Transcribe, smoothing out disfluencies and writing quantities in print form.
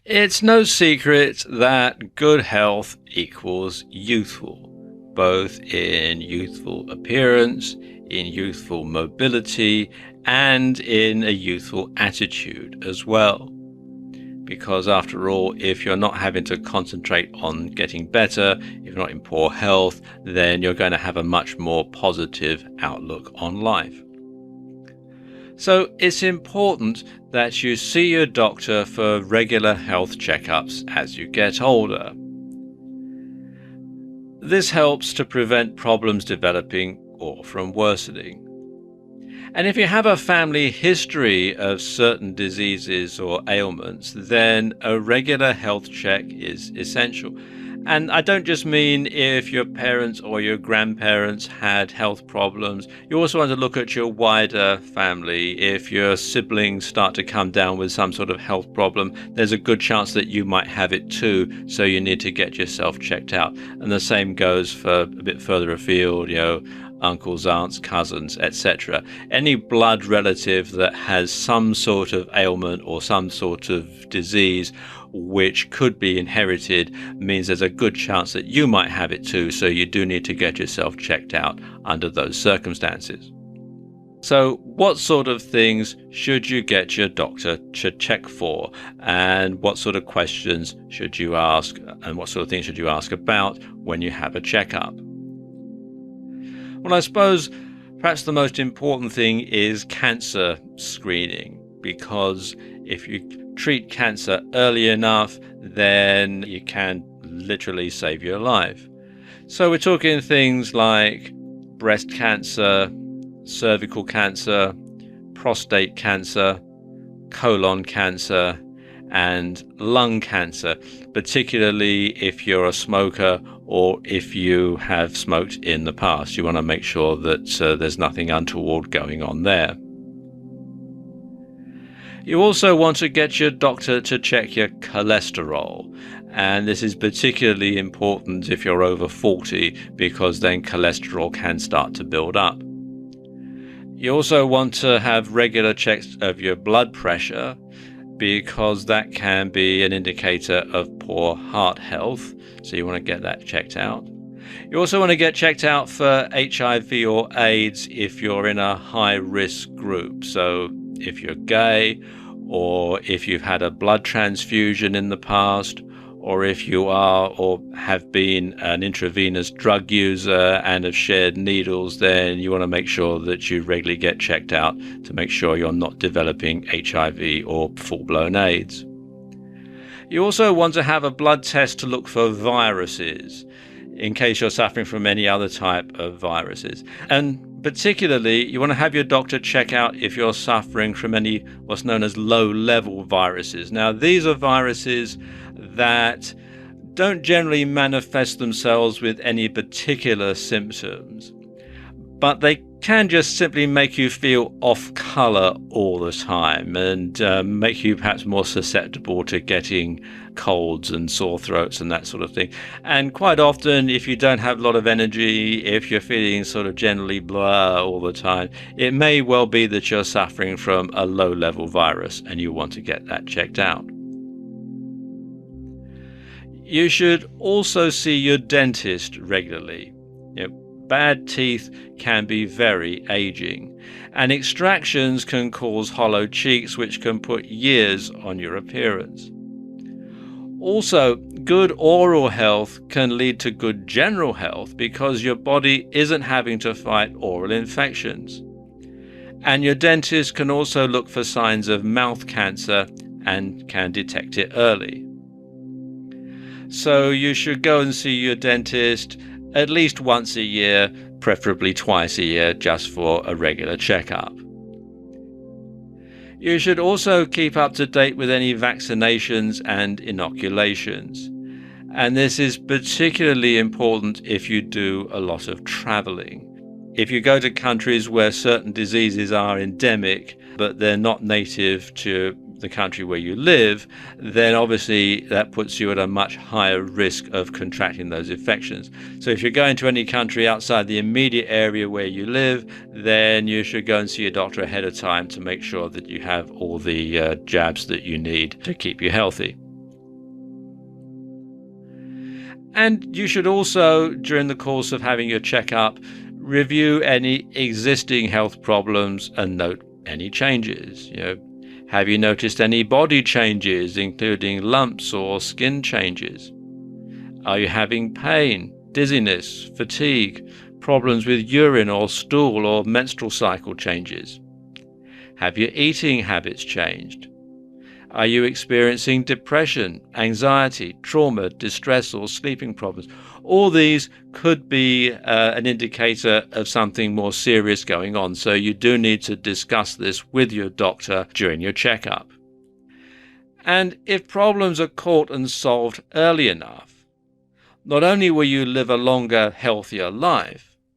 It's no secret that good health equals youthful, both in youthful appearance, in youthful mobility, and in a youthful attitude as well. Because after all, if you're not having to concentrate on getting better, if you're not in poor health, then you're going to have a much more positive outlook on life. So it's important that you see your doctor for regular health checkups as you get older. This helps to prevent problems developing or from worsening. And if you have a family history of certain diseases or ailments, then a regular health check is essential. And I don't just mean if your parents or your grandparents had health problems. You also want to look at your wider family. If your siblings start to come down with some sort of health problem, there's a good chance that you might have it too, so you need to get yourself checked out. And the same goes for a bit further afield, uncles, aunts, cousins, etc. Any blood relative that has some sort of ailment or some sort of disease which could be inherited means there's a good chance that you might have it too, so you do need to get yourself checked out under those circumstances. So what sort of things should you get your doctor to check for, and what sort of questions should you ask, and what sort of things should you ask about when you have a checkup? Well, I suppose perhaps the most important thing is cancer screening, because if you treat cancer early enough, then you can literally save your life. So we're talking things like breast cancer, cervical cancer, prostate cancer, colon cancer, and lung cancer, particularly if you're a smoker or if you have smoked in the past. You want to make sure that there's nothing untoward going on there. You also want to get your doctor to check your cholesterol, and this is particularly important if you're over 40, because then cholesterol can start to build up. You also want to have regular checks of your blood pressure, because that can be an indicator of poor heart health, so you want to get that checked out. You also want to get checked out for HIV or AIDS if you're in a high-risk group. So if you're gay, or if you've had a blood transfusion in the past, or if you are or have been an intravenous drug user and have shared needles, then you want to make sure that you regularly get checked out to make sure you're not developing HIV or full-blown AIDS. You also want to have a blood test to look for viruses, in case you're suffering from any other type of viruses. And particularly, you want to have your doctor check out if you're suffering from any what's known as low-level viruses. Now, these are viruses that don't generally manifest themselves with any particular symptoms, but they can just simply make you feel off color all the time and make you perhaps more susceptible to getting colds and sore throats and that sort of thing. And quite often, if you don't have a lot of energy, if you're feeling sort of generally blah all the time, it may well be that you're suffering from a low-level virus and you want to get that checked out. You should also see your dentist regularly. Bad teeth can be very aging, and extractions can cause hollow cheeks, which can put years on your appearance. Also, good oral health can lead to good general health because your body isn't having to fight oral infections. And your dentist can also look for signs of mouth cancer and can detect it early. So you should go and see your dentist at least once a year, preferably twice a year, just for a regular checkup. You should also keep up to date with any vaccinations and inoculations. And this is particularly important if you do a lot of traveling. If you go to countries where certain diseases are endemic, but they're not native to the country where you live, then obviously that puts you at a much higher risk of contracting those infections. So if you're going to any country outside the immediate area where you live, then you should go and see a doctor ahead of time to make sure that you have all the jabs that you need to keep you healthy. And you should also, during the course of having your checkup, review any existing health problems and note any changes. Have you noticed any body changes, including lumps or skin changes? Are you having pain, dizziness, fatigue, problems with urine or stool or menstrual cycle changes? Have your eating habits changed? Are you experiencing depression, anxiety, trauma, distress, or sleeping problems? All these could be an indicator of something more serious going on, so you do need to discuss this with your doctor during your checkup. And if problems are caught and solved early enough, not only will you live a longer, healthier life,